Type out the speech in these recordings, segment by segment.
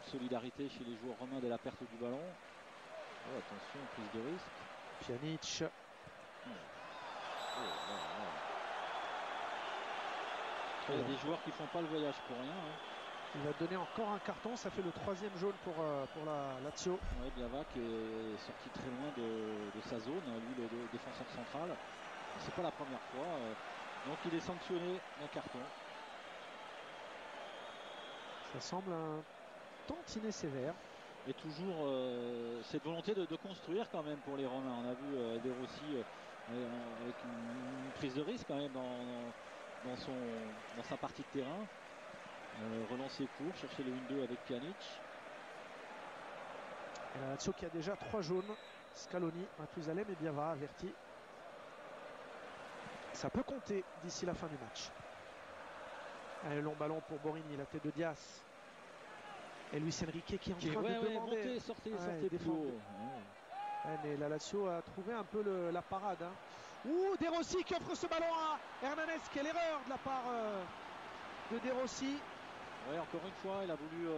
de solidarité chez les joueurs romains dès la perte du ballon. Oh, attention, prise de risque. Pjanic. Il y a des joueurs qui font pas le voyage pour rien. Il va donner encore un carton, ça fait le 3e jaune pour la Lazio. Ouais, Biava qui est sorti très loin de sa zone, lui le défenseur central. C'est pas la première fois. Donc il est sanctionné d'un carton. Ça semble un tantinet sévère. Et toujours cette volonté de construire quand même pour les Romains. On a vu De Rossi avec une prise de risque quand même dans sa partie de terrain. Relancer court, chercher le 1-2 avec Pjanic. Et la Lazio qui a déjà 3 jaunes. Scaloni, Mathusalem et Biava avertis. Ça peut compter d'ici la fin du match. Allez, long ballon pour Borini, la tête de Diaz. Et Luis Enrique qui est en train de demander. Montez, sortez plus haut. Ouais, mais la Lazio a trouvé un peu la parade. Ouh, De Rossi qui offre ce ballon à Hernanes. Quelle erreur de la part de De Rossi. Ouais, encore une fois, il a voulu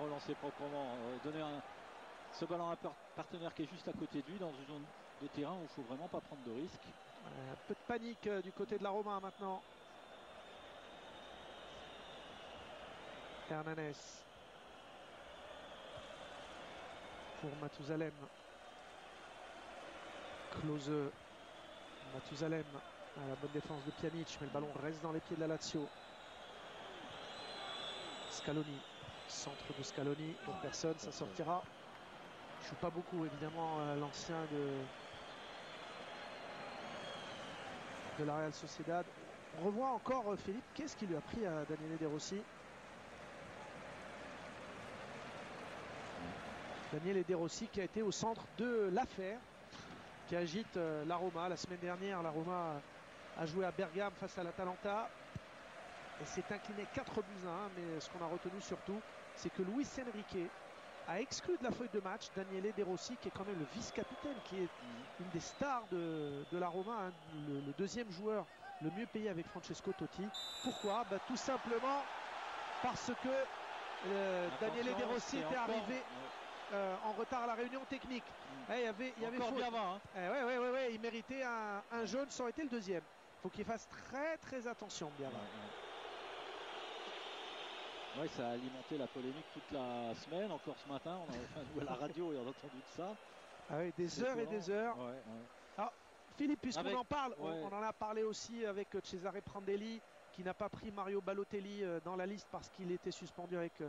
relancer proprement, donner ce ballon à un partenaire qui est juste à côté de lui dans une zone de terrain où il ne faut vraiment pas prendre de risques. Un peu de panique du côté de la Roma maintenant. Hernanes pour Mathusalem. Klose. Mathusalem à la bonne défense de Pjanic, mais le ballon reste dans les pieds de la Lazio. Scaloni, centre de Scaloni pour personne, ça sortira. Il ne joue pas beaucoup évidemment l'ancien de la Real Sociedad. On revoit encore Philippe, qu'est-ce qui lui a pris à Daniele De Rossi? Daniele De Rossi qui a été au centre de l'affaire, qui agite la Roma. La semaine dernière, la Roma a joué à Bergame face à l'Atalanta et s'est incliné 4-1, mais ce qu'on a retenu surtout, c'est que Luis Enrique a exclu de la feuille de match Daniele De Rossi, qui est quand même le vice-capitaine, qui est une des stars de la Roma, le 2e joueur le mieux payé avec Francesco Totti. Pourquoi? Tout simplement parce que Daniele De Rossi était arrivé en retard à la réunion technique. Il y avait faute. Biava, il méritait un jaune, ça aurait été le 2e. Il faut qu'il fasse très très attention, Biava. Oui, ça a alimenté la polémique toute la semaine. Encore ce matin, on a fait à la radio et on a entendu de ça. Des heures et des heures. Alors, Philippe, puisqu'on en parle, on en a parlé aussi avec Cesare Prandelli, qui n'a pas pris Mario Balotelli dans la liste parce qu'il était suspendu avec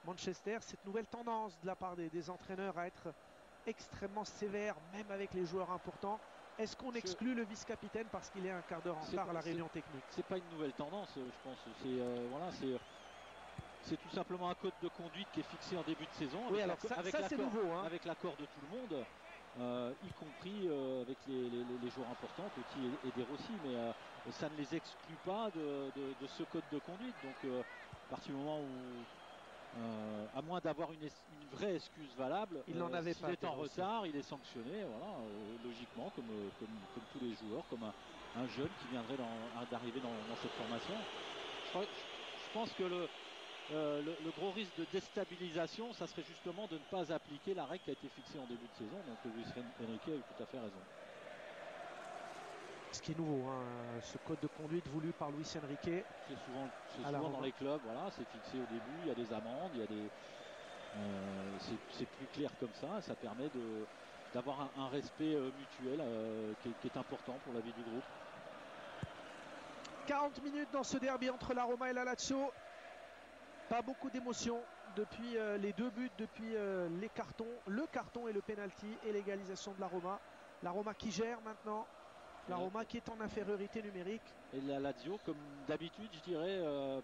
Manchester. Cette nouvelle tendance de la part des entraîneurs à être extrêmement sévère, même avec les joueurs importants. Est-ce qu'on exclut le vice-capitaine parce qu'il est un quart d'heure en retard à la réunion technique? C'est pas une nouvelle tendance, je pense. C'est tout simplement un code de conduite qui est fixé en début de saison. Avec l'accord de tout le monde, y compris avec les joueurs importants, Totti et De Rossi, mais ça ne les exclut pas de ce code de conduite. Donc à partir du moment où, à moins d'avoir une vraie excuse valable, il n'en avait pas. S'il est en retard, il est sanctionné, logiquement, comme tous les joueurs, comme un jeune qui viendrait d'arriver dans cette formation. Je pense que le gros risque de déstabilisation, ça serait justement de ne pas appliquer la règle qui a été fixée en début de saison. Donc Luis Enrique a eu tout à fait raison. Ce qui est nouveau, ce code de conduite voulu par Luis Enrique. C'est souvent dans les clubs, c'est fixé au début, il y a des amendes, c'est plus clair comme ça, ça permet d'avoir un respect mutuel qui est important pour la vie du groupe. 40 minutes dans ce derby entre la Roma et la Lazio. Pas beaucoup d'émotion depuis les 2 buts, depuis le carton et le penalty et l'égalisation de la Roma. La Roma qui gère maintenant, la Roma qui est en infériorité numérique. Et la Lazio, comme d'habitude, je dirais,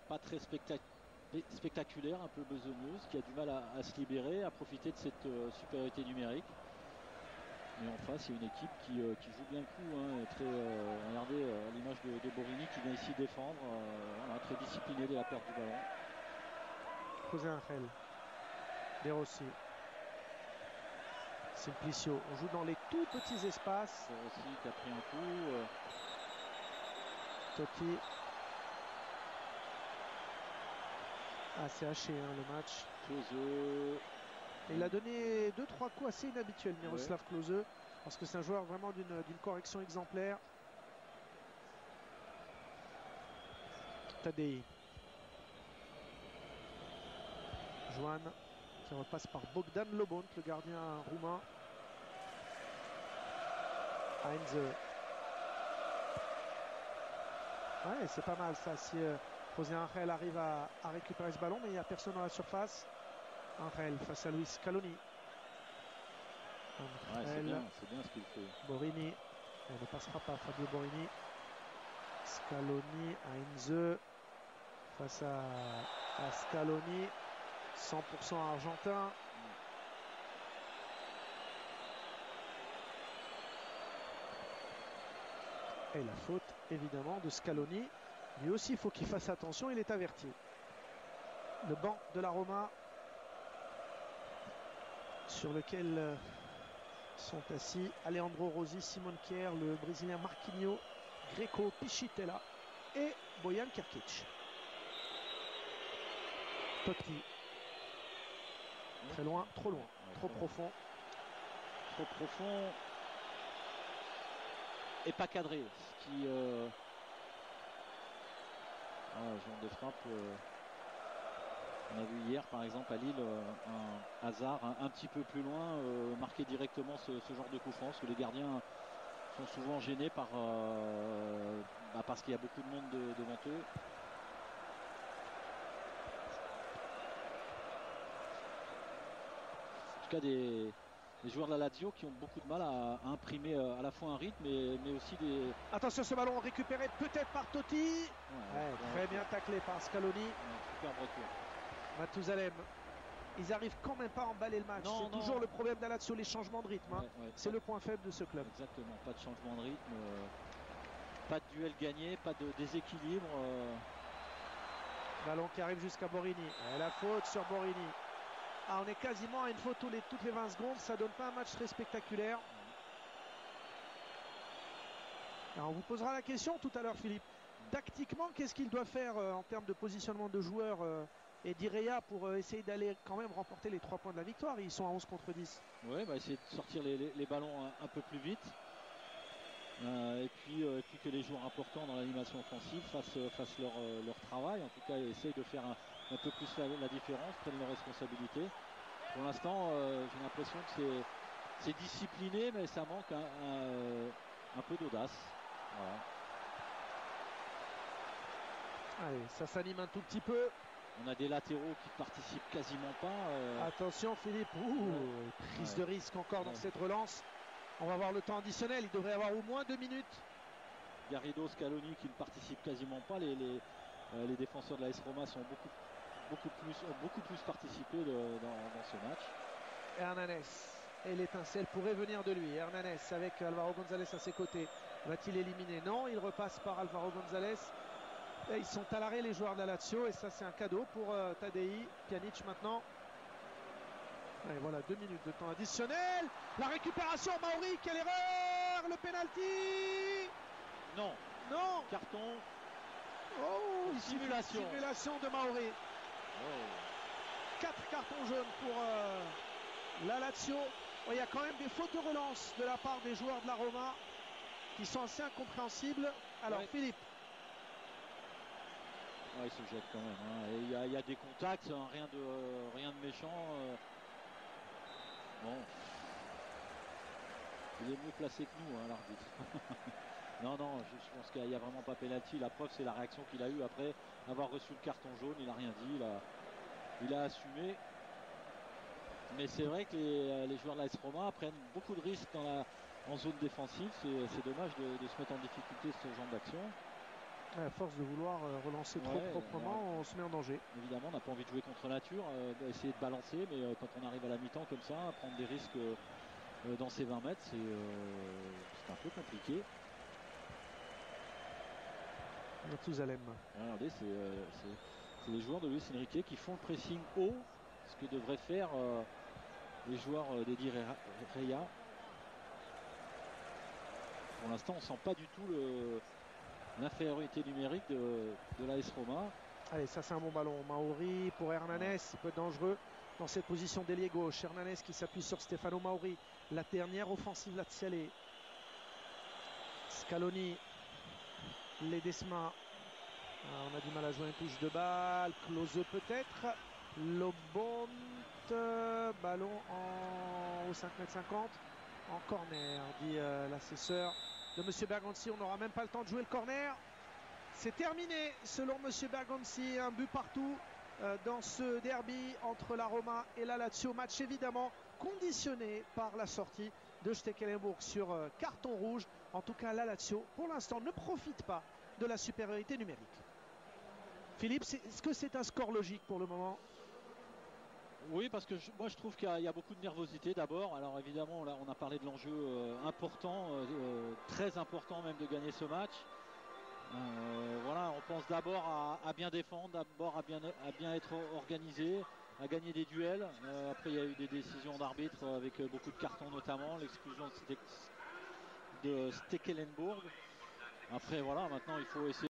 pas très spectaculaire, un peu besogneuse, qui a du mal à se libérer, à profiter de cette supériorité numérique. Mais en face, il y a une équipe qui joue bien le coup. Regardez l'image de Borini qui vient ici défendre, très discipliné dès la perte du ballon. José Angel, De Rossi, Simplicio. On joue dans les tout petits espaces. De Rossi qui a pris un coup. Totti. Ah, c'est haché hein, le match. Klose. Il a donné 2-3 coups assez inhabituels, Miroslav Klose, parce que c'est un joueur vraiment d'une correction exemplaire. Tadei. Joan qui repasse par Bogdan Lobont, le gardien roumain. Heinze. Ouais, c'est pas mal ça. Si José Angel arrive à récupérer ce ballon, mais il n'y a personne dans la surface. Angel face à Luis Scaloni. Ouais, c'est bien ce qu'il fait. Borini. Elle ne passera pas, Fabio Borini. Scaloni, Heinze face à Scaloni. 100% argentin. Et la faute évidemment de Scaloni. Lui aussi il faut qu'il fasse attention, il est averti. Le banc de la Roma sur lequel sont assis Alejandro Rossi, Simon Kjær, le Brésilien Marquinhos, Greco, Pichitella et Bojan Krkić. Totti. Très loin, trop loin, trop profond. Trop profond et pas cadré. Ce qui genre de frappe. On a vu hier par exemple à Lille un Hazard un petit peu plus loin marquer directement ce genre de coup franc, parce que les gardiens sont souvent gênés par parce qu'il y a beaucoup de monde devant eux. En tout cas des joueurs de la Lazio qui ont beaucoup de mal à imprimer à la fois un rythme mais aussi des... Attention, ce ballon récupéré peut-être par Totti. Très bien taclé par Scaloni. Superbe retour. Mathusalem. Ils arrivent quand même pas à emballer le match. C'est toujours le problème de la Lazio, les changements de rythme. C'est le point faible de ce club. Exactement, pas de changement de rythme, pas de duel gagné, pas de déséquilibre. Ballon qui arrive jusqu'à Borini. Et la faute sur Borini. Ah, on est quasiment à une faute toutes les 20 secondes. Ça donne pas un match très spectaculaire. Alors, on vous posera la question tout à l'heure, Philippe. Tactiquement, qu'est-ce qu'il doit faire en termes de positionnement de joueurs et d'Irea pour essayer d'aller quand même remporter les 3 points de la victoire? Ils sont à 11 contre 10. Oui, essayer de sortir les ballons un peu plus vite. Et puis que les joueurs importants dans l'animation offensive fassent leur travail. En tout cas, essayent de faire un peu plus la différence, prennent leurs responsabilités. Pour l'instant, j'ai l'impression que c'est discipliné, mais ça manque un peu d'audace. Voilà. Allez, ça s'anime un tout petit peu. On a des latéraux qui participent quasiment pas. Attention Philippe, prise de risque encore dans cette relance. On va voir le temps additionnel, il devrait y avoir au moins 2 minutes. Garrido, Scaloni qui ne participent quasiment pas. Les défenseurs de la AS Roma sont beaucoup plus participé dans ce match. Hernanes, et l'étincelle pourrait venir de lui. Hernanes avec Alvaro González à ses côtés. Va-t-il éliminer? Non, il repasse par Alvaro González. Et ils sont à l'arrêt les joueurs de la Lazio, et ça c'est un cadeau pour Tadei. Pjanic maintenant. Et voilà, 2 minutes de temps additionnel. La récupération, Mauri, quelle erreur! Le penalty! Non. Carton. Oh, simulation de Mauri. 4 cartons jaunes pour la Lazio. Il y a quand même des fautes de relance de la part des joueurs de la Roma qui sont assez incompréhensibles. Alors Philippe. Il se jette quand même. Il y a des contacts, rien de méchant. Bon. Il est mieux placé que nous, l'arbitre. non, je pense qu'il n'y a vraiment pas pénalty. La preuve, c'est la réaction qu'il a eue après avoir reçu le carton jaune. Il n'a rien dit. Il a assumé. Mais c'est vrai que les joueurs de l'AS Roma prennent beaucoup de risques en zone défensive. C'est dommage de se mettre en difficulté ce genre d'action. À force de vouloir relancer trop proprement, on se met en danger. Évidemment, on n'a pas envie de jouer contre nature, essayer de balancer, mais quand on arrive à la mi-temps comme ça, prendre des risques dans ces 20 mètres, c'est un peu compliqué. Mathusalem. Regardez, c'est les joueurs de Luis Enrique qui font le pressing haut, ce que devraient faire les joueurs d'Edi Reia. Pour l'instant, on ne sent pas du tout l'infériorité numérique de l'AS Roma. Allez, ça c'est un bon ballon. Mauri pour Hernanes, il peut être dangereux dans cette position d'ailier gauche. Hernanes qui s'appuie sur Stefano Mauri. La dernière offensive laziale. Scaloni, Ledesma. On a du mal à jouer une touche de balle. Klose peut-être. Lobont, ballon au 5,50 m. En corner, dit l'assesseur de M. Bergonzi. On n'aura même pas le temps de jouer le corner. C'est terminé selon M. Bergonzi. Un but partout dans ce derby entre la Roma et la Lazio. Match évidemment conditionné par la sortie de Stekelenburg sur carton rouge. En tout cas, la Lazio, pour l'instant, ne profite pas de la supériorité numérique. Philippe, est-ce que c'est un score logique pour le moment? Oui, parce que moi je trouve qu'il y a beaucoup de nervosité d'abord. Alors évidemment, là, on a parlé de l'enjeu important, très important même de gagner ce match. Voilà, on pense d'abord à bien défendre, d'abord à bien être organisé, à gagner des duels. Après, il y a eu des décisions d'arbitre avec beaucoup de cartons, notamment l'exclusion de Stekelenburg. Après, voilà, maintenant il faut essayer